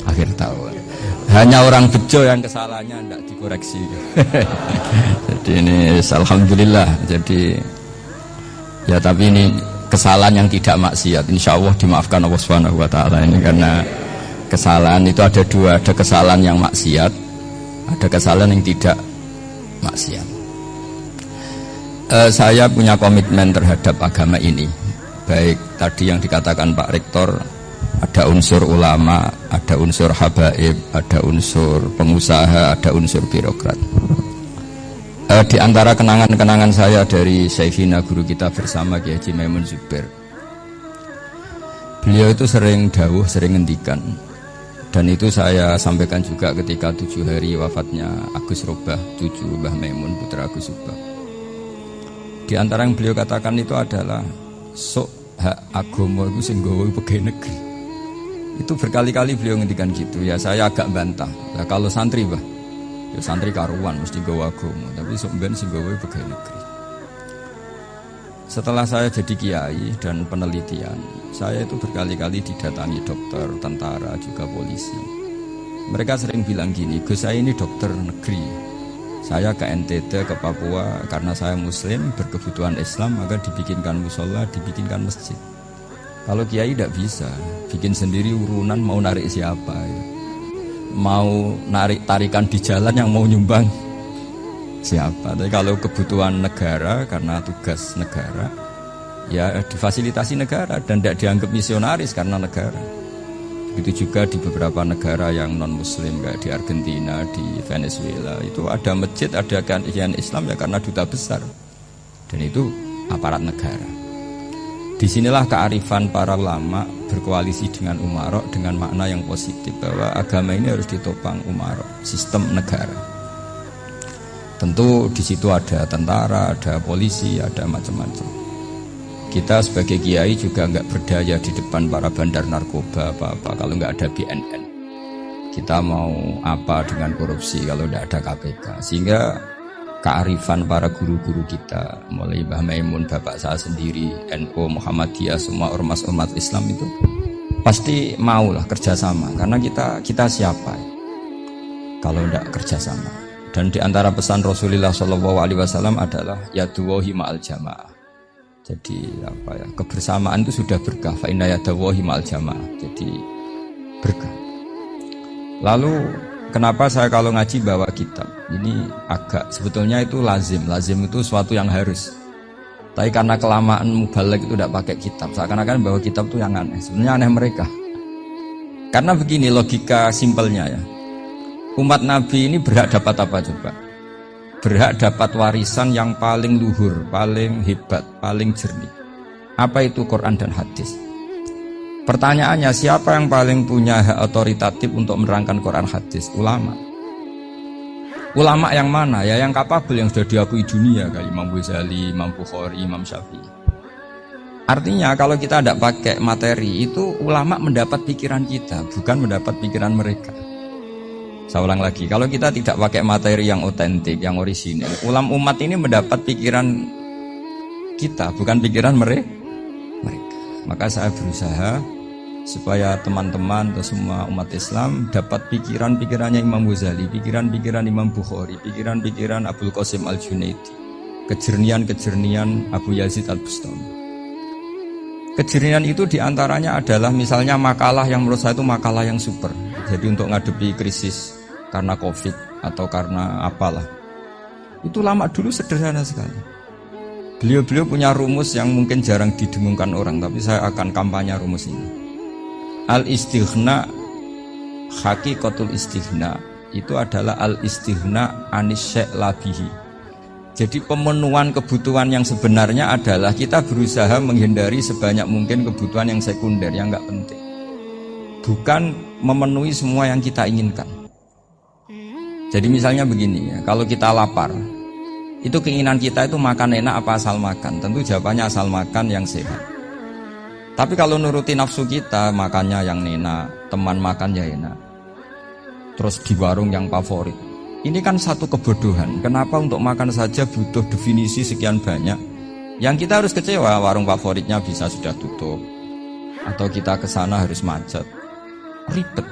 akhir tahun. Hanya orang bejo yang kesalahannya tidak dikoreksi. Jadi ini alhamdulillah. Jadi ya tapi ini kesalahan yang tidak maksiat. Insya Allah dimaafkan Allah Subhanahu Wa Taala ini karena kesalahan itu ada dua, ada kesalahan yang maksiat, ada kesalahan yang tidak maksiat. Saya punya komitmen terhadap agama ini. Baik tadi yang dikatakan Pak Rektor, ada unsur ulama, ada unsur habaib, ada unsur pengusaha, ada unsur birokrat. Di antara kenangan-kenangan saya dari Syekhina guru kita bersama Kiai Haji Maimun Zubair, beliau itu sering dawuh, sering ngendikan, dan itu saya sampaikan juga ketika 7 hari wafatnya Agus Robah, cucu Mbah Maimun, putra Agus Robah. Di antara yang beliau katakan itu adalah sok hak agama itu sing gawe pegawai negeri. Itu berkali-kali beliau ngendikan gitu. Ya saya agak bantah. Nah, kalau santri bah, ya santri karuan mesti gawe agama, tapi sok ben sing gawe pegawai negeri. Setelah saya jadi kiai dan penelitian, saya itu berkali-kali didatangi dokter, tentara, juga polisi. Mereka sering bilang gini, Gus saya ini dokter negeri. Saya ke NTT, ke Papua, karena saya muslim, berkebutuhan Islam, maka dibikinkan musola, dibikinkan masjid. Kalau kiai tidak bisa, bikin sendiri urunan mau narik siapa ya. Mau narik tarikan di jalan yang mau nyumbang siapa. Tapi kalau kebutuhan negara, karena tugas negara, ya difasilitasi negara dan tidak dianggap misionaris karena negara. Begitu juga di beberapa negara yang non-muslim kayak di Argentina, di Venezuela, itu ada masjid, ada kajian Islam ya karena duta besar. Dan itu aparat negara. Disinilah kearifan para ulama berkoalisi dengan umarok dengan makna yang positif bahwa agama ini harus ditopang umarok, sistem negara. Tentu di situ ada tentara, ada polisi, ada macam-macam. Kita sebagai kiai juga nggak berdaya di depan para bandar narkoba apa-apa kalau nggak ada BNN. Kita mau apa dengan korupsi kalau nggak ada KPK. Sehingga kearifan para guru-guru kita, mulai Mbah Maimun, bapak saya sendiri, NU, Muhammadiyah, semua ormas-ormas Islam itu pasti maulah kerjasama. Karena kita siapa ya? Kalau nggak kerjasama. Dan di antara pesan Rasulullah SAW adalah yaduwahi ma'al jamaah. Jadi apa ya, kebersamaan itu sudah berkah. Fa inna yadallahi ma'al jamaah. Jadi berkah. Lalu kenapa saya kalau ngaji bawa kitab? Ini agak sebetulnya itu lazim. Lazim itu suatu yang harus. Tapi karena kelamaan mubaligh itu tidak pakai kitab. Seakan-akan bawa kitab itu yang aneh. Sebenarnya aneh mereka. Karena begini logika simpelnya ya. Umat Nabi ini berhak dapat apa coba? Berhak dapat warisan yang paling luhur, paling hebat, paling jernih. Apa itu Quran dan hadis? Pertanyaannya, siapa yang paling punya hak otoritatif untuk menerangkan Quran hadis? Ulama. Ulama yang mana? Ya yang kapabel, yang sudah diakui dunia kayak Imam Ghazali, Imam Bukhari, Imam Syafi'i. Artinya kalau kita tidak pakai materi itu, ulama mendapat pikiran kita, bukan mendapat pikiran mereka. Saya ulang lagi, kalau kita tidak pakai materi yang otentik, yang orisinil, umat ini mendapat pikiran kita, bukan pikiran mereka. Maka saya berusaha supaya teman-teman atau semua umat Islam dapat pikiran-pikirannya Imam Ghazali, pikiran-pikiran Imam Bukhari, pikiran-pikiran Abdul Qasim Al-Junaidi, kejernian-kejernian Abu Yazid Al-Bustami. Kejernian itu diantaranya adalah misalnya makalah yang menurut saya itu makalah yang super. Jadi untuk ngadepi krisis karena COVID atau karena apalah, itu lama dulu sederhana sekali. Beliau punya rumus yang mungkin jarang didengungkan orang, tapi saya akan kampanye rumus ini. Al-istighna, hakikatul istighna itu adalah al-istighna anis syai' labihi. Jadi pemenuhan kebutuhan yang sebenarnya adalah kita berusaha menghindari sebanyak mungkin kebutuhan yang sekunder, yang nggak penting. Bukan memenuhi semua yang kita inginkan. Jadi misalnya begini ya, kalau kita lapar, itu keinginan kita itu makan enak apa asal makan? Tentu jawabannya asal makan yang sehat. Tapi kalau nuruti nafsu kita, makannya yang enak, teman makan ya enak, terus di warung yang favorit. Ini kan satu kebodohan. Kenapa untuk makan saja butuh definisi sekian banyak? Yang kita harus kecewa, warung favoritnya bisa sudah tutup, atau kita ke sana harus macet, ribet.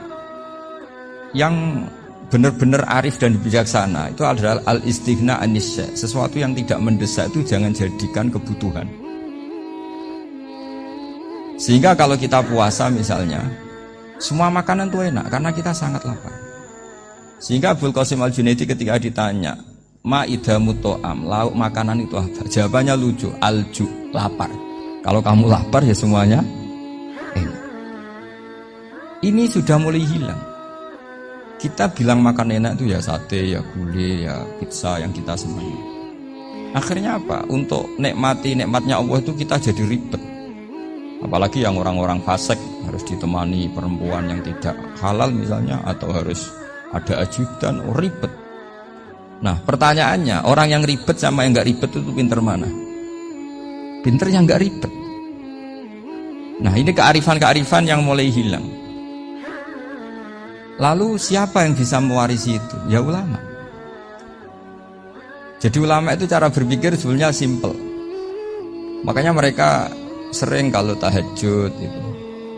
yang benar-benar arif dan bijaksana itu adalah al-istighna anisya. Sesuatu yang tidak mendesak itu jangan jadikan kebutuhan. Sehingga kalau kita puasa misalnya, semua makanan itu enak karena kita sangat lapar. Sehingga Abul Qasim Al-Junaidi ketika ditanya, ma'idamu to'am, lauk makanan itu apa? Jawabannya lucu, alju, lapar. Kalau kamu lapar ya semuanya enak. Ini sudah mulai hilang. Kita bilang makan enak itu ya sate, ya gulai, ya pizza yang kita senangi. Akhirnya apa? Untuk nikmati nikmatnya Allah itu kita jadi ribet. Apalagi yang orang-orang fasik harus ditemani perempuan yang tidak halal misalnya, atau harus ada ajudan, ribet. Nah pertanyaannya, orang yang ribet sama yang nggak ribet itu pinter mana? Pinter yang nggak ribet. Nah ini kearifan-kearifan yang mulai hilang. Lalu siapa yang bisa mewarisi itu? Ya ulama. Jadi ulama itu cara berpikir sebenarnya simple. Makanya mereka sering kalau tahajud itu,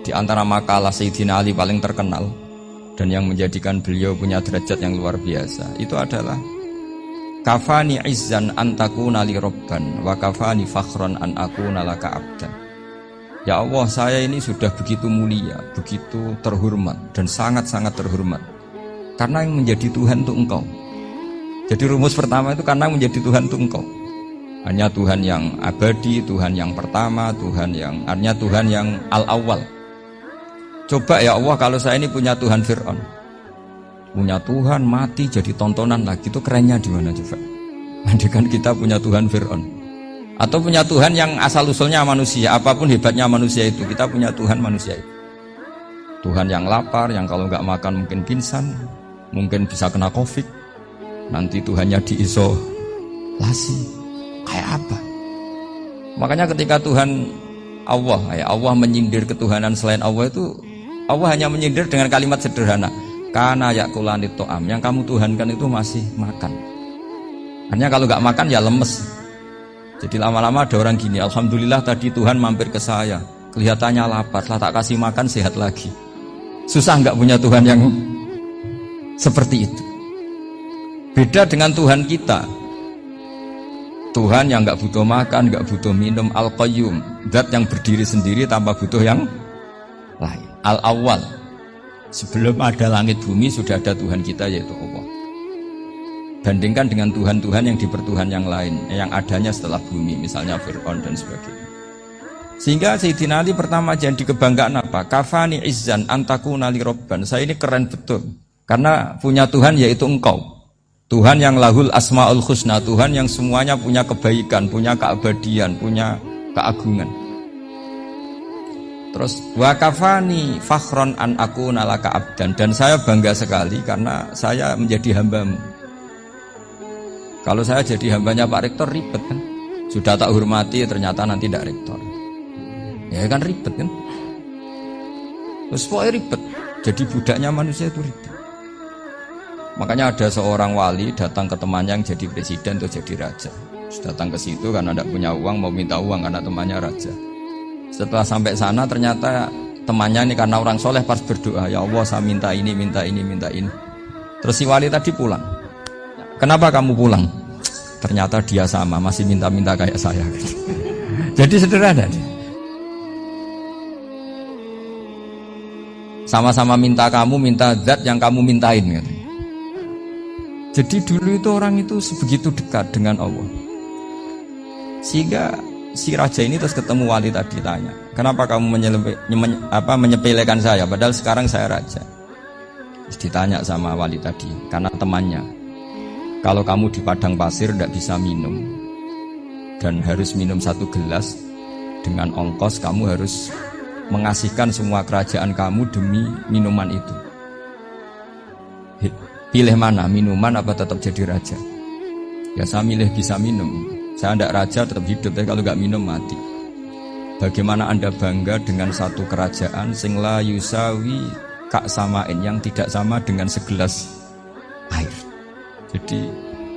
di antara makalah Sayyidina Ali paling terkenal dan yang menjadikan beliau punya derajat yang luar biasa itu adalah kafani izzan an takuna li robban wa kafani fakhran an akuna laka abdan. Ya Allah, saya ini sudah begitu mulia, begitu terhormat dan sangat-sangat terhormat karena yang menjadi Tuhan itu Engkau. Jadi rumus pertama itu karena menjadi Tuhan itu Engkau. Hanya Tuhan yang abadi, Tuhan yang pertama, hanya Tuhan yang al-awwal. Coba ya Allah, kalau saya ini punya Tuhan Fir'aun, punya Tuhan mati jadi tontonan lagi, itu kerennya di mana coba? Andaikan kita punya Tuhan Fir'aun. Atau punya Tuhan yang asal-usulnya manusia, apapun hebatnya manusia itu, kita punya Tuhan manusia itu. Tuhan yang lapar, yang kalau nggak makan mungkin pingsan, mungkin bisa kena COVID, nanti Tuhannya diisolasi, kayak apa? Makanya ketika Tuhan Allah menyindir ketuhanan selain Allah itu, Allah hanya menyindir dengan kalimat sederhana, kana yakulanit to'am, yang kamu tuhankan itu masih makan. Hanya kalau nggak makan ya lemes. Jadi lama-lama ada orang gini, alhamdulillah tadi Tuhan mampir ke saya, kelihatannya lapar, setelah tak kasih makan sehat lagi. Susah nggak punya Tuhan yang seperti itu. Beda dengan Tuhan kita, Tuhan yang nggak butuh makan, nggak butuh minum, al-qayyum, zat yang berdiri sendiri tanpa butuh yang lain, al-awwal. Sebelum ada langit bumi sudah ada Tuhan kita yaitu Allah. Bandingkan dengan Tuhan-Tuhan yang dipertuhan yang lain, yang adanya setelah bumi, misalnya Fir'aun dan sebagainya. Sehingga Sayyidina Ali pertama jadi kebanggaan apa? Kafani izzan antakuna li robban. Saya ini keren betul, karena punya Tuhan yaitu Engkau. Tuhan yang lahul asma'ul husna, Tuhan yang semuanya punya kebaikan, punya keabadian, punya keagungan. Terus wa kafani fakhron an akuna laka abdan, dan saya bangga sekali karena saya menjadi hambamu. Kalau saya jadi hambanya Pak Rektor ribet kan, sudah tak hormati ternyata nanti tidak rektor, ya kan ribet kan. Terus pokoknya ribet, jadi budaknya manusia itu ribet. Makanya ada seorang wali datang ke temannya yang jadi presiden atau jadi raja. Datang ke situ karena tidak punya uang, mau minta uang karena temannya raja. Setelah sampai sana ternyata temannya ini karena orang soleh pas berdoa, ya Allah saya minta ini, minta ini, minta ini. Terus si wali tadi pulang. Kenapa kamu pulang? Ternyata dia sama, masih minta-minta kayak saya. Jadi sederhana. Sama-sama minta kamu, minta zat yang kamu mintain. Jadi dulu itu orang itu sebegitu dekat dengan Allah. Sehingga si raja ini terus ketemu wali tadi tanya, kenapa kamu menyepelekan saya? Padahal sekarang saya raja. Terus ditanya sama wali tadi, karena temannya. Kalau kamu di padang pasir tidak bisa minum dan harus minum 1 gelas, dengan ongkos kamu harus mengasihkan semua kerajaan kamu demi minuman itu. Pilih mana, minuman apa tetap jadi raja? Ya saya milih bisa minum. Saya tidak raja tetap hidup, tapi kalau nggak minum mati. Bagaimana Anda bangga dengan satu kerajaan sing la yusawi kak samain, yang tidak sama dengan segelas air? Jadi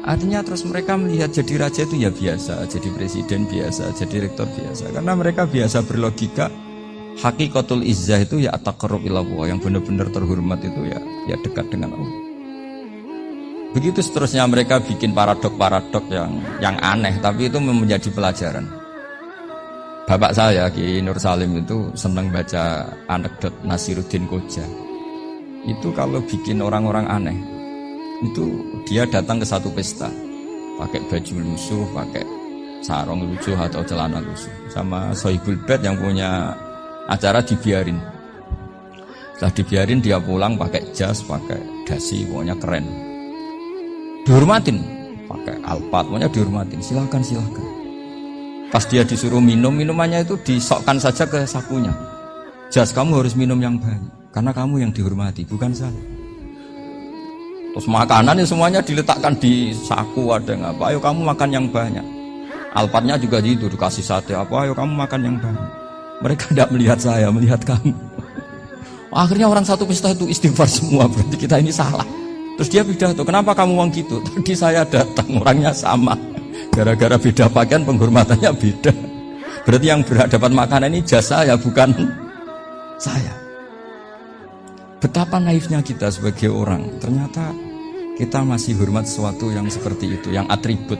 artinya terus mereka melihat jadi raja itu ya biasa, jadi presiden biasa, jadi rektor biasa, karena mereka biasa berlogika Hakikatul izzah itu ya at-taqarrub ila Allah, yang benar-benar terhormat itu ya dekat dengan Allah. Begitu seterusnya mereka bikin paradok-paradok yang aneh, tapi itu menjadi pelajaran. Bapak saya Ki Nur Salim itu senang baca anekdot Nasiruddin Koja. Itu kalau bikin orang-orang aneh, itu dia datang ke satu pesta, pakai baju lusuh, pakai sarung lusuh atau celana lusuh, sama Sohibul Bait yang punya acara dibiarin. Setelah dibiarin dia pulang pakai jas, pakai dasi, pokoknya keren. Dihormatin, pakai alpat, pokoknya dihormatin. Silakan. Pas dia disuruh minum, minumannya itu disokkan saja ke sakunya. Jas, kamu harus minum yang banyak, karena kamu yang dihormati, bukan saya. Terus makanan ya semuanya diletakkan di saku, ada yang apa, ayo kamu makan yang banyak. Alpatnya juga gitu, dikasih sate apa, ayo kamu makan yang banyak. Mereka tidak melihat saya, melihat kamu. Akhirnya orang satu pesta itu istighfar semua, berarti kita ini salah. Terus dia pidato, kenapa kamu uang gitu? Tadi saya datang, orangnya sama. Gara-gara beda pakaian, penghormatannya beda. Berarti yang berhak dapat makanan ini jasa ya, bukan saya. Betapa naifnya kita sebagai orang. Ternyata kita masih hormat sesuatu yang seperti itu, yang atribut.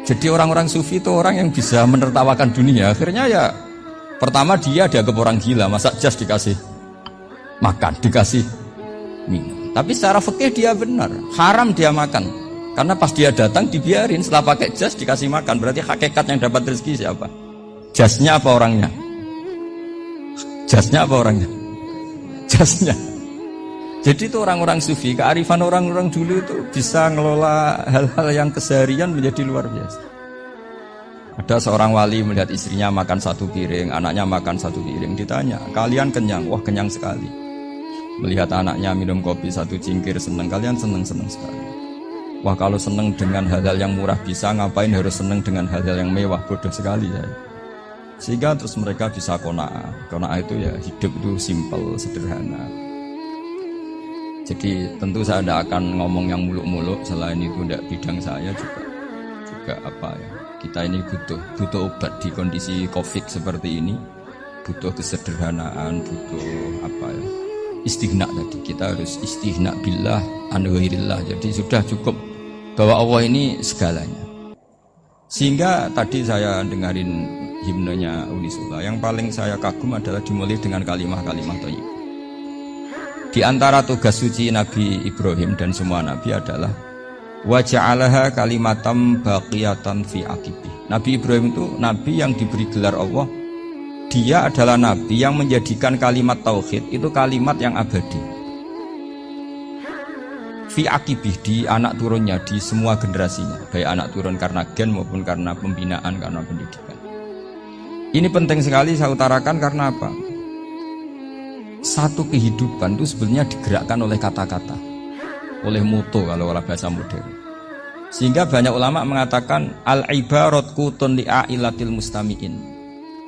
Jadi orang-orang sufi itu orang yang bisa menertawakan dunia. Akhirnya ya, pertama dia dianggap orang gila, masa jas dikasih makan, dikasih minum. Tapi secara fikih dia benar, haram dia makan. Karena pas dia datang dibiarin, setelah pakai jas dikasih makan. Berarti hakikat yang dapat rezeki siapa? Jasnya apa orangnya? Jasnya apa orangnya? Jasnya. Jadi itu orang-orang sufi, kearifan orang-orang dulu itu bisa ngelola hal-hal yang keseharian menjadi luar biasa. Ada seorang wali melihat istrinya makan satu piring, anaknya makan satu piring. Ditanya, kalian kenyang? Wah, kenyang sekali. Melihat anaknya minum kopi satu cingkir, senang. Kalian senang-senang sekali. Wah, kalau senang dengan hal-hal yang murah bisa, ngapain harus senang dengan hal-hal yang mewah? Bodoh sekali ya. Sehingga terus mereka bisa qanaah. Qanaah itu ya hidup itu simpel, sederhana. Jadi tentu saya tidak akan ngomong yang muluk-muluk, selain itu tidak bidang saya juga apa ya. Kita ini butuh obat di kondisi Covid seperti ini. Butuh kesederhanaan, butuh apa ya? Istighna tadi. Kita harus istighna billah an ghairillah. Jadi sudah cukup bahwa Allah ini segalanya. Sehingga tadi saya dengarin himnenya Unisula, yang paling saya kagum adalah dimulai dengan kalimah-kalimah thayyibah. Di antara tugas suci Nabi Ibrahim dan semua Nabi adalah wa ja'alaha kalimatam baqiyatan fi aqibi. Nabi Ibrahim itu Nabi yang diberi gelar Allah. Dia adalah Nabi yang menjadikan kalimat tauhid itu kalimat yang abadi. Fi akibih, di anak turunnya, di semua generasinya, baik anak turun karena gen maupun karena pembinaan, karena pendidikan. Ini penting sekali saya utarakan karena apa? Satu kehidupan itu sebenarnya digerakkan oleh kata-kata, oleh moto kalau orang bahasa modern. Sehingga banyak ulama mengatakan al-ibarat qutun li'ailatil mustami'in,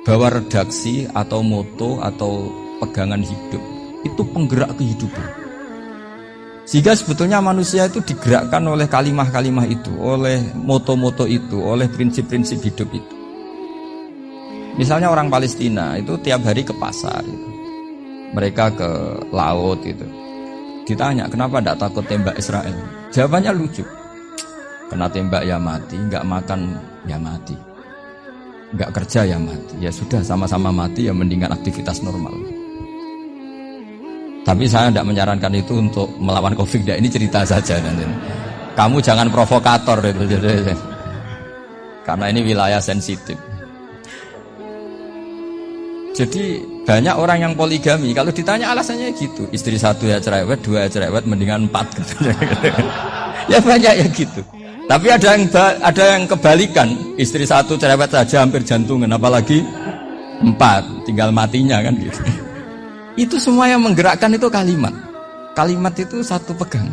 bahwa redaksi atau moto atau pegangan hidup itu penggerak kehidupan. Sehingga sebetulnya manusia itu digerakkan oleh kalimah-kalimah itu, oleh moto-moto itu, oleh prinsip-prinsip hidup itu. Misalnya orang Palestina itu tiap hari ke pasar gitu. Mereka ke laut gitu. Ditanya, kenapa tidak takut tembak Israel? Jawabannya lucu. Kena tembak ya mati, nggak makan ya mati, nggak kerja ya mati. Ya sudah, sama-sama mati ya, mendingan aktivitas normal. Tapi saya tidak menyarankan itu untuk melawan Covid. Ini cerita saja nanti. Kamu jangan provokator itu, karena ini wilayah sensitif. Jadi banyak orang yang poligami, kalau ditanya alasannya gitu, istri satu ya cerewet, dua ya cerewet, mendingan 4 gitu. Ya banyak ya gitu. Tapi ada yang kebalikan, istri satu cerewet saja hampir jantungan, apalagi 4, tinggal matinya kan gitu. Itu semua yang menggerakkan itu kalimat. Kalimat itu satu pegang.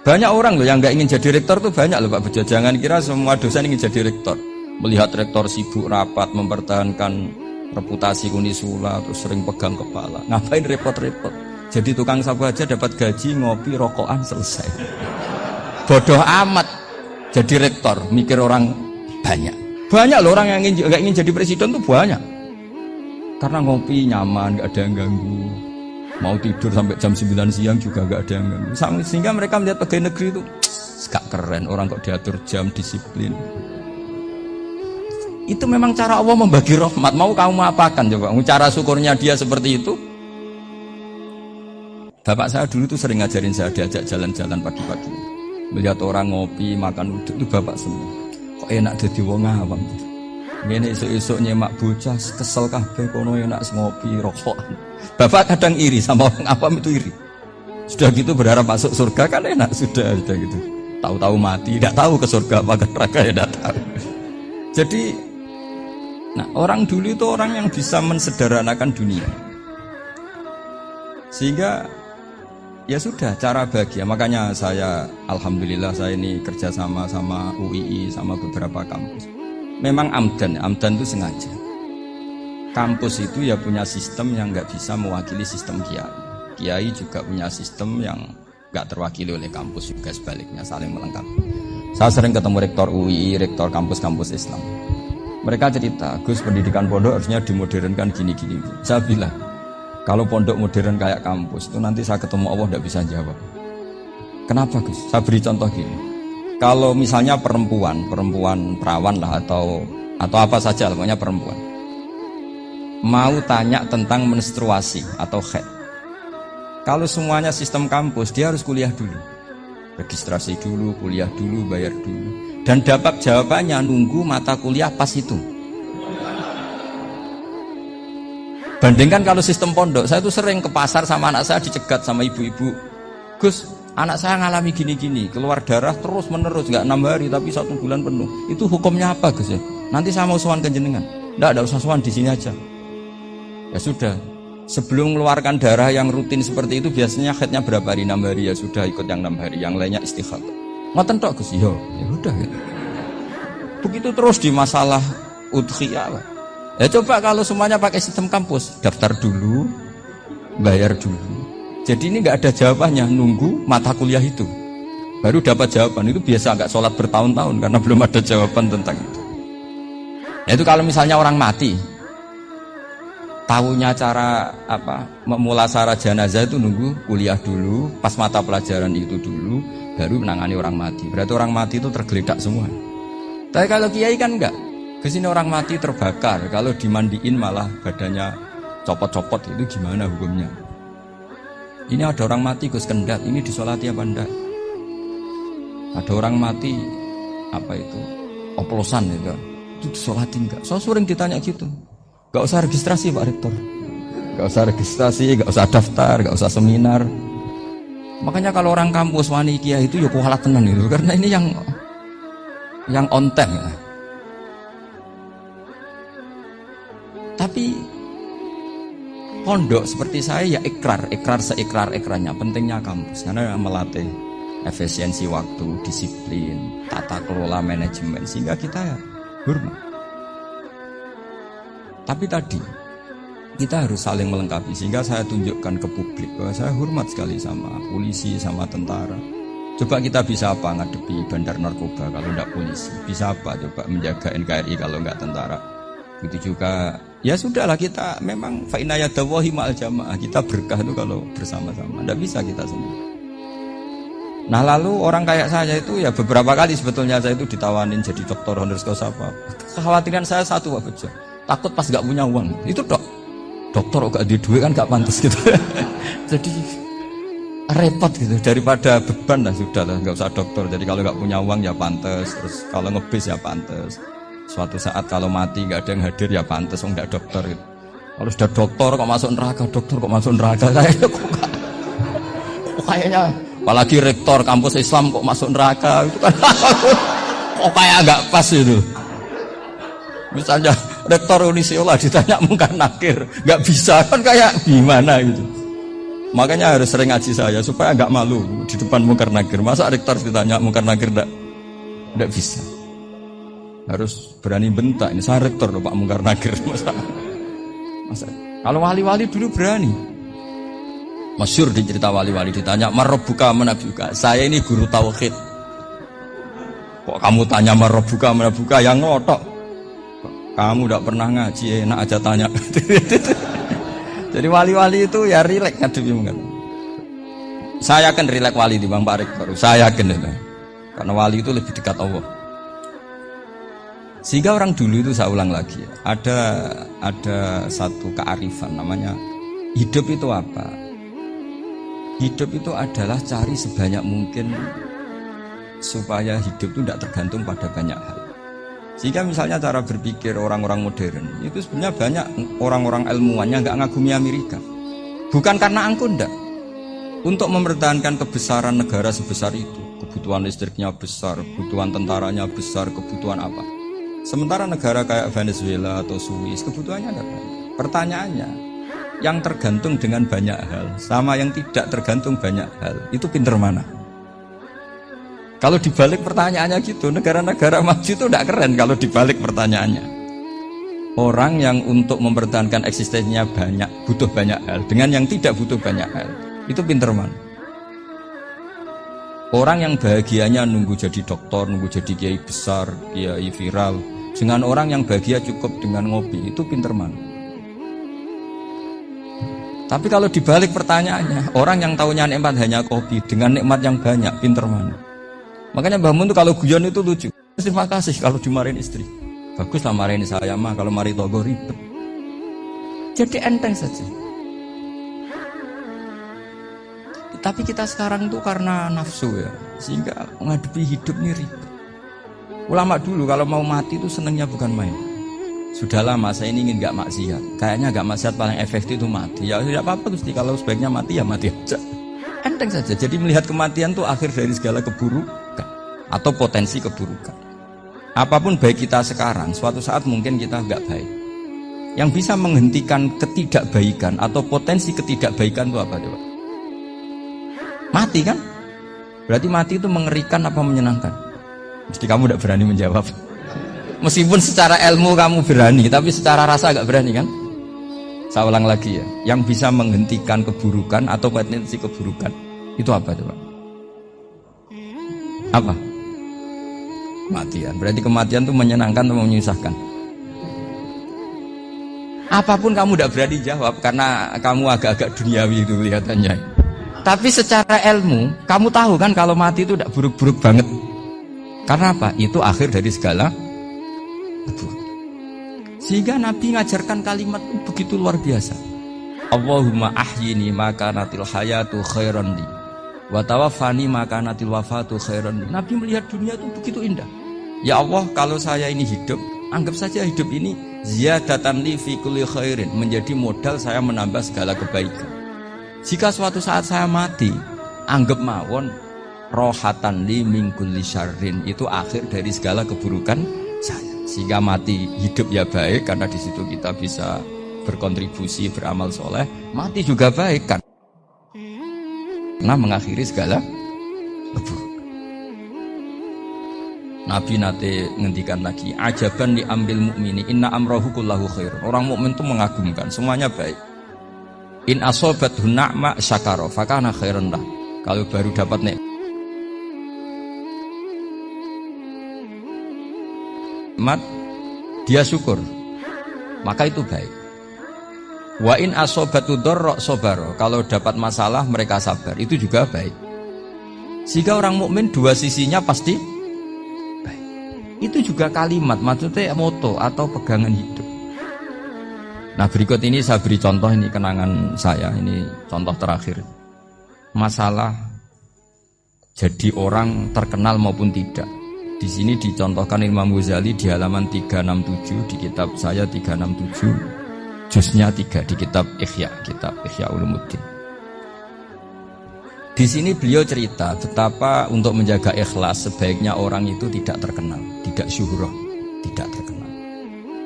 Banyak orang loh yang nggak ingin jadi rektor tuh banyak loh Pak Bejo. Jangan kira semua dosen ingin jadi rektor. Melihat rektor sibuk rapat mempertahankan reputasi Unisula, terus sering pegang kepala. Ngapain repot-repot? Jadi tukang sapu aja dapat gaji, ngopi, rokokan, selesai. Bodoh amat jadi rektor, mikir orang banyak. Banyak loh orang yang nggak ingin jadi presiden tuh banyak. Karena ngopi nyaman, gak ada yang ganggu. Mau tidur sampai jam 9 siang juga gak ada yang ganggu. Sehingga mereka melihat pegawai negeri itu gak keren, orang kok diatur jam, disiplin. Itu memang cara Allah membagi rahmat. Mau kamu apakan coba? Cara syukurnya dia seperti itu. Bapak saya dulu tuh sering ngajarin saya, diajak jalan-jalan pagi-pagi. Melihat orang ngopi, makan uduk itu bapak semua. Kok enak jadi wong awam. Ngene esuk-esuk nyemak bocah kesel kabeh kono enak ngopi rokokan. Bapak kadang iri sama orang awam itu iri. Sudah gitu berharap masuk surga kan enak sudah gitu. Tahu-tahu mati, tidak tahu ke surga apa ke neraka ya tidak tahu. Jadi nah, orang dulu itu orang yang bisa mensederhanakan dunia. Sehingga ya sudah cara bahagia. Makanya saya alhamdulillah saya ini kerja sama UII sama beberapa kampus. Memang amdan itu sengaja. Kampus itu ya punya sistem yang nggak bisa mewakili sistem kiai. Kiai juga punya sistem yang nggak terwakili oleh kampus juga sebaliknya, saling melengkapi. Saya sering ketemu rektor UII, rektor kampus-kampus Islam. Mereka cerita, Gus pendidikan pondok harusnya dimodernkan gini-gini. Saya bilang, kalau pondok modern kayak kampus itu nanti saya ketemu Allah tidak bisa jawab. Kenapa Gus? Saya beri contoh gini. Kalau misalnya perempuan perawan lah atau apa saja, pokoknya perempuan mau tanya tentang menstruasi atau haid. Kalau semuanya sistem kampus, dia harus kuliah dulu, registrasi dulu, kuliah dulu, bayar dulu, dan dapat jawabannya nunggu mata kuliah pas itu. Bandingkan kalau sistem pondok, saya tuh sering ke pasar sama anak saya dicegat sama ibu-ibu, Gus, anak saya ngalami gini-gini, keluar darah terus menerus, nggak 6 hari tapi 1 bulan penuh. Itu hukumnya apa Gus ya? Nanti saya mau sowan ke jenengan. Nggak usah sowan, di sini aja. Ya sudah, sebelum mengeluarkan darah yang rutin seperti itu biasanya haidnya berapa hari? 6 hari, ya sudah ikut yang 6 hari, yang lainnya istighatsah. Ngoten tok Gus, ya udah gitu. Begitu terus di masalah udhiyah. Ya coba kalau semuanya pakai sistem kampus, daftar dulu, bayar dulu. Jadi ini nggak ada jawabannya, nunggu mata kuliah itu baru dapat jawaban. Itu biasa nggak sholat bertahun-tahun karena belum ada jawaban tentang itu. Nah, itu kalau misalnya orang mati, tahunya cara apa memulasara jenazah itu nunggu kuliah dulu, pas mata pelajaran itu dulu, baru menangani orang mati. Berarti orang mati itu tergeledak semua. Tapi kalau kiai kan enggak. Kesini orang mati terbakar, kalau dimandiin malah badannya copot-copot, itu gimana hukumnya? Ini ada orang mati Gus Kendat, ini disolati apa enggak? Ada orang mati apa itu oplosan gitu, itu disolati enggak? So sering ditanya gitu. Gak usah registrasi Pak Rektor, gak usah registrasi, gak usah daftar, gak usah seminar. Makanya kalau orang kampus wani kiai itu ya kualat tenan gitu, karena ini yang on time ya. Tapi pondok seperti saya ya ikrar seikrar-ikrarnya. Pentingnya kampus karena melatih efisiensi waktu, disiplin, tata kelola manajemen, sehingga kita ya hormat. Tapi tadi kita harus saling melengkapi, sehingga saya tunjukkan ke publik bahwa saya hormat sekali sama polisi, sama tentara. Coba kita bisa apa ngadepi bandar narkoba kalau tidak polisi? Bisa apa coba menjaga NKRI kalau nggak tentara? Itu juga ya sudahlah, kita memang fa inna yadallahi ma'al jamaah, kita berkah itu kalau bersama-sama, tidak bisa kita sendiri. Nah lalu orang kayak saya itu ya beberapa kali sebetulnya saya itu ditawanin jadi doktor honoris causa apa. Kekhawatiran saya satu Pak Bejo, takut pas gak punya uang itu dokter gak ada duit kan gak pantas gitu. Jadi repot gitu, daripada beban lah sudah lah gak usah dokter. Jadi kalau gak punya uang ya pantas, terus kalau ngebis ya pantas. Suatu saat kalau mati gak ada yang hadir ya pantas, enggak dokter gitu. Kalau sudah dokter kok masuk neraka, dokter kok masuk neraka, kayaknya apalagi rektor kampus Islam kok masuk neraka itu kan kok kayak agak pas itu. Misalnya rektor Unisiola ditanya mungkar nakir, nggak bisa kan kayak gimana gitu. Makanya harus sering ngaji saya supaya agak malu di depan mungkar nakir. Masa rektor ditanya mungkar nakir nggak bisa. Harus berani bentak, ini saya rektor loh Pak mungkar nakir. Masa kalau wali-wali dulu berani. Masyhur di cerita wali-wali ditanya marabbuka manabuka, saya ini guru tauhid. Kok kamu tanya marabbuka manabuka yang ngotok? Kamu tidak pernah ngaji, enak aja tanya. Jadi wali-wali itu ya rileks ngadepi mungkin. Saya yakin rileks wali di Bang Parik baru. Saya yakin itu. Karena wali itu lebih dekat Allah. Sehingga orang dulu itu saya ulang lagi, ada satu kearifan namanya hidup itu apa? Hidup itu adalah cari sebanyak mungkin supaya hidup itu tidak tergantung pada banyak hal. Sehingga misalnya cara berpikir orang-orang modern itu sebenarnya banyak orang-orang ilmuwannya nggak ngagumi Amerika. Bukan karena angkuh ndak. Untuk mempertahankan kebesaran negara sebesar itu, kebutuhan listriknya besar, kebutuhan tentaranya besar, kebutuhan apa? Sementara negara kayak Venezuela atau Swiss kebutuhannya ada banyak. Pertanyaannya, yang tergantung dengan banyak hal sama yang tidak tergantung banyak hal, itu pinter mana? Kalau dibalik pertanyaannya gitu, negara-negara maju itu tidak keren kalau dibalik pertanyaannya. Orang yang untuk mempertahankan eksistensinya banyak, butuh banyak hal, dengan yang tidak butuh banyak hal, itu pinter mana? Orang yang bahagianya nunggu jadi dokter, nunggu jadi kiai besar, kiai viral, dengan orang yang bahagia cukup dengan ngopi, itu pinter mana? Tapi kalau dibalik pertanyaannya, orang yang tahunya nikmat hanya kopi, dengan nikmat yang banyak, pinter mana? Makanya Mbah Mun tuh kalau guyon itu lucu. Terima kasih kalau dimarahin istri. Bagus lah marahin saya mah, kalau mari togo ribet. Jadi enteng saja. Tapi kita sekarang tuh karena nafsu ya, sehingga menghadapi hidup ini ribet. Ulama dulu kalau mau mati itu senengnya bukan main. Sudah lama saya ini ingin gak maksiat. Kayaknya gak maksiat paling efektif itu mati. Ya tidak apa-apa Gusti, kalau sebaiknya mati ya mati aja. Enteng saja. Jadi melihat kematian itu akhir dari segala keburukan atau potensi keburukan. Apapun baik kita sekarang, suatu saat mungkin kita gak baik. Yang bisa menghentikan ketidakbaikan atau potensi ketidakbaikan itu apa coba? Mati kan? Berarti mati itu mengerikan apa menyenangkan? Mesti kamu tidak berani menjawab. Meskipun secara ilmu kamu berani, tapi secara rasa agak berani kan? Saya ulang lagi ya. Yang bisa menghentikan keburukan atau potensi keburukan itu apa coba? Apa? Kematian. Berarti kematian itu menyenangkan atau menyusahkan? Apapun kamu tidak berani jawab karena kamu agak-agak duniawi itu kelihatannya. Tapi secara ilmu, kamu tahu kan kalau mati itu tidak buruk-buruk banget. Karena apa? Itu akhir dari segala keburukan. Sehingga Nabi ngajarkan kalimat itu begitu luar biasa. Allahumma ahyini maka natil hayatu khairan li wa tawaffani maka natil wafatu khairan li. Nabi melihat dunia itu begitu indah. Ya Allah, kalau saya ini hidup, anggap saja hidup ini ziyadatan li fi kulli khairin, menjadi modal saya menambah segala kebaikan. Jika suatu saat saya mati, anggap mawon rohatan li min kulli syarrin, itu akhir dari segala keburukan saya. Sehingga mati hidup ya baik, karena di situ kita bisa berkontribusi beramal soleh. Mati juga baik kan, karena mengakhiri segala keburukan. Nabi nate ngendikan lagi, ajaban li ambil mukmini inna amrahu kullahu khair. Orang mukmin itu mengagumkan, semuanya baik. In asobathu na'ma syakara fakana khairan lah. Kalau baru dapat nikmat dia syukur, maka itu baik. Wa in asobatu dharra sabara. Kalau dapat masalah mereka sabar, itu juga baik. Sehingga orang mukmin dua sisinya pasti baik. Itu juga kalimat, maksudnya moto atau pegangan hidup. Nah berikut ini saya beri contoh, ini kenangan saya, ini contoh terakhir. Masalah jadi orang terkenal maupun tidak. Di sini dicontohkan Imam Ghazali di halaman 367 di kitab saya 367, juznya 3 di kitab Ihya Ulumuddin. Di sini beliau cerita betapa untuk menjaga ikhlas sebaiknya orang itu tidak terkenal, tidak syuhrah, tidak terkenal.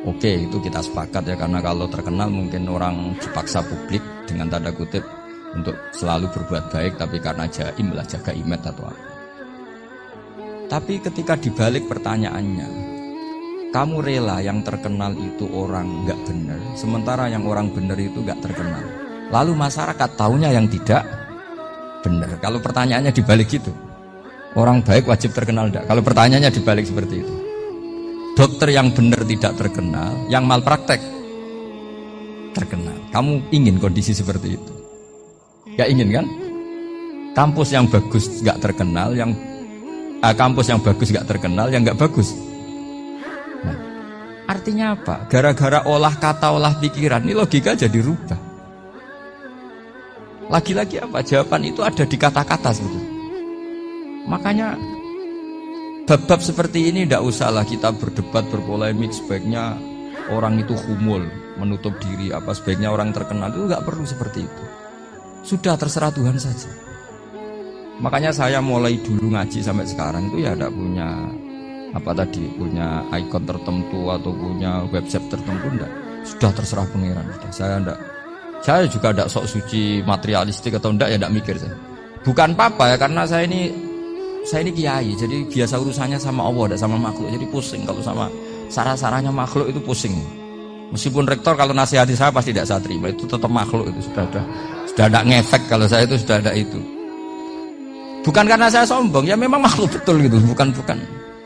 Oke, itu kita sepakat ya, karena kalau terkenal mungkin orang dipaksa publik dengan tanda kutip untuk selalu berbuat baik, tapi karena jaim lah, jaga image atau apa. Tapi ketika dibalik pertanyaannya, kamu rela yang terkenal itu orang nggak benar, sementara yang orang benar itu nggak terkenal. Lalu masyarakat taunya yang tidak benar. Kalau pertanyaannya dibalik gitu, orang baik wajib terkenal enggak? Kalau pertanyaannya dibalik seperti itu, Dokter yang benar tidak terkenal, yang malpraktek terkenal. Kamu ingin kondisi seperti itu? Gak ingin kan? Kampus yang bagus gak terkenal, kampus yang bagus gak terkenal, yang gak bagus. Nah, artinya apa? Gara-gara olah kata, olah pikiran, ini logika jadi rubah. Lagi-lagi apa? Jawaban itu ada di kata-kata sebetulnya. Makanya bab-bab seperti ini tidak usahlah kita berdebat, berpolemik. Sebaiknya orang itu humul, menutup diri, apa sebaiknya orang terkenal, itu nggak perlu seperti itu. Sudah terserah Tuhan saja. Makanya saya mulai dulu ngaji sampai sekarang itu ya tidak punya punya ikon tertentu atau punya website tertentu, enggak. Sudah terserah pangeran. Saya juga tidak sok suci materialistik atau enggak, ya tidak mikir saya. Bukan apa-apa ya, karena saya ini kiai, jadi biasa urusannya sama Allah, tidak sama makhluk. Jadi pusing kalau sama sarah-sarahnya makhluk itu pusing. Meskipun rektor kalau nasihati saya pasti tidak saya terima, itu tetap makhluk, itu sudah ada ngefek kalau saya itu sudah ada itu. Bukan karena saya sombong, ya memang makhluk betul gitu, bukan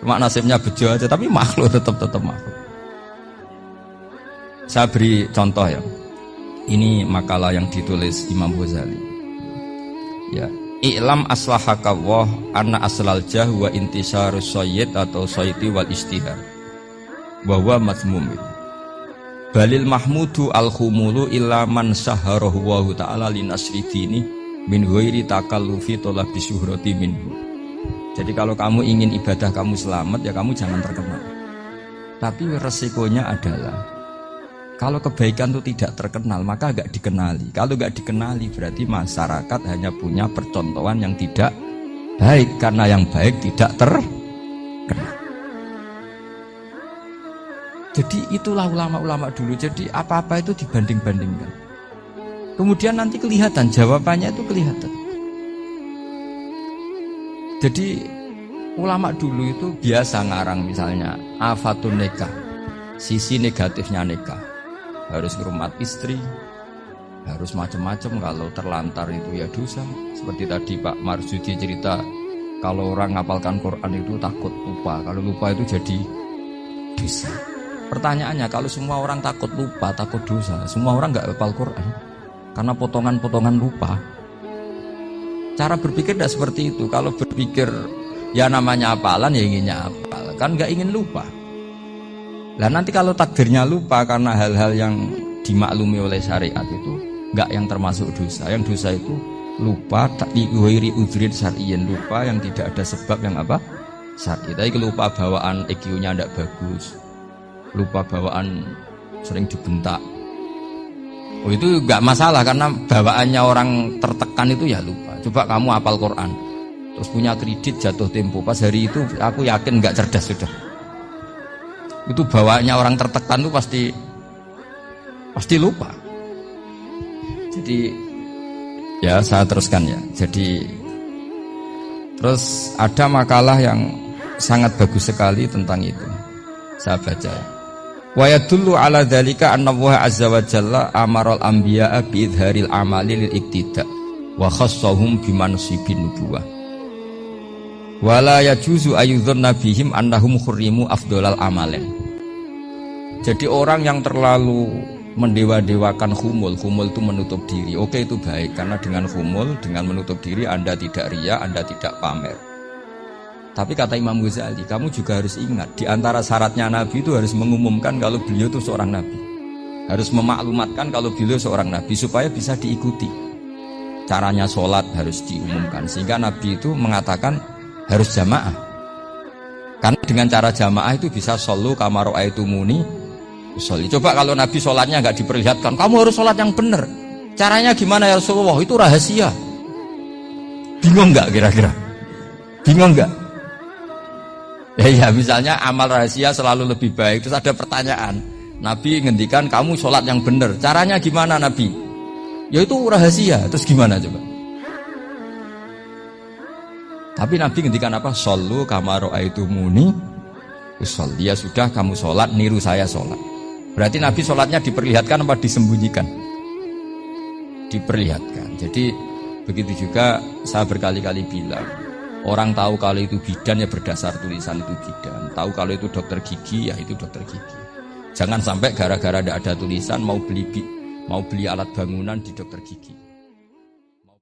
cuma nasibnya bejo aja, tapi makhluk tetap makhluk. Saya beri contoh ya. Ini makalah yang ditulis Imam Ghazali. Ya, i'lam aslahakallah anna aslal jah wa intisarus sayyid atau sayyidi wal istihar wa huwa mazmum. Balil mahmudu al-khumulu illa man saharahu wa ta'ala linasri dini min ghairi takallufi talabi syuhrati minhu. Jadi kalau kamu ingin ibadah kamu selamat, ya kamu jangan terkenal. Tapi resikonya adalah kalau kebaikan itu tidak terkenal, maka gak dikenali. Kalau gak dikenali berarti masyarakat hanya punya percontohan yang tidak baik, karena yang baik tidak terkenal. Jadi itulah ulama-ulama dulu. Jadi apa-apa itu dibanding-bandingkan. Kemudian nanti kelihatan, jawabannya itu kelihatan. Jadi ulama dulu itu biasa ngarang misalnya afatun nikah, sisi negatifnya nikah. Harus ngurmat istri, harus macam-macam, kalau terlantar itu ya dosa. Seperti tadi Pak Marsudi cerita, kalau orang ngapalkan Quran itu takut lupa, kalau lupa itu jadi dosa. Pertanyaannya, kalau semua orang takut lupa, takut dosa, semua orang nggak hafal Quran karena potongan-potongan lupa. Cara berpikir tidak seperti itu. Kalau berpikir ya namanya hafalan, ya inginnya hafal, kan nggak ingin lupa. Nah nanti kalau takdirnya lupa karena hal-hal yang dimaklumi oleh syariat itu enggak yang termasuk dosa. Yang dosa itu lupa ta'wiri udhrin syar'iyyin, lupa yang tidak ada sebab yang apa? Syar'i. Tapi lupa bawaan EQ-nya tidak bagus. Lupa bawaan sering dibentak. Oh itu enggak masalah karena bawaannya orang tertekan itu ya lupa. Coba kamu hafal Quran, terus punya kredit jatuh tempo, pas hari itu aku yakin enggak cerdas sudah. Itu bawaannya orang tertekan itu pasti lupa. Jadi ya saya teruskan ya. Jadi terus ada makalah yang sangat bagus sekali tentang itu. Saya baca ya. Wa yadullu ala dzalika anna Allah azza wa jalla amaral anbiya'a bi idharil amali lil iktida wa khassahum bi mansibin nubuwah. Wala yajuzu ayyudhanna bihim annahum khurrimu afdhalal amalen. Jadi orang yang terlalu mendewa-dewakan khumul itu menutup diri. Oke, itu baik karena dengan khumul, dengan menutup diri Anda tidak riya, Anda tidak pamer. Tapi kata Imam Ghazali, kamu juga harus ingat di antara syaratnya Nabi itu harus mengumumkan kalau beliau itu seorang Nabi. Harus memaklumatkan kalau beliau seorang Nabi supaya bisa diikuti. Caranya sholat harus diumumkan sehingga Nabi itu mengatakan harus jamaah. Karena dengan cara jamaah itu bisa shollu kama ra'aitumuni usolli. Coba kalau Nabi sholatnya nggak diperlihatkan, kamu harus sholat yang benar. Caranya gimana ya Rasulullah? Itu rahasia. Bingung nggak kira-kira? Bingung nggak? Ya misalnya amal rahasia selalu lebih baik. Terus ada pertanyaan, Nabi ngendikan kamu sholat yang benar. Caranya gimana Nabi? Ya itu rahasia. Terus gimana coba? Tapi Nabi ngendikan apa? Shollu kama ra'aitumuni usolli. Ya sudah, kamu sholat niru saya sholat. Berarti Nabi sholatnya diperlihatkan apa disembunyikan? Diperlihatkan. Jadi begitu juga saya berkali-kali bilang, Orang tahu kalau itu bidan ya berdasar tulisan itu bidan. Tahu kalau itu dokter gigi ya itu dokter gigi. Jangan sampai gara-gara tidak ada tulisan mau beli alat bangunan di dokter gigi.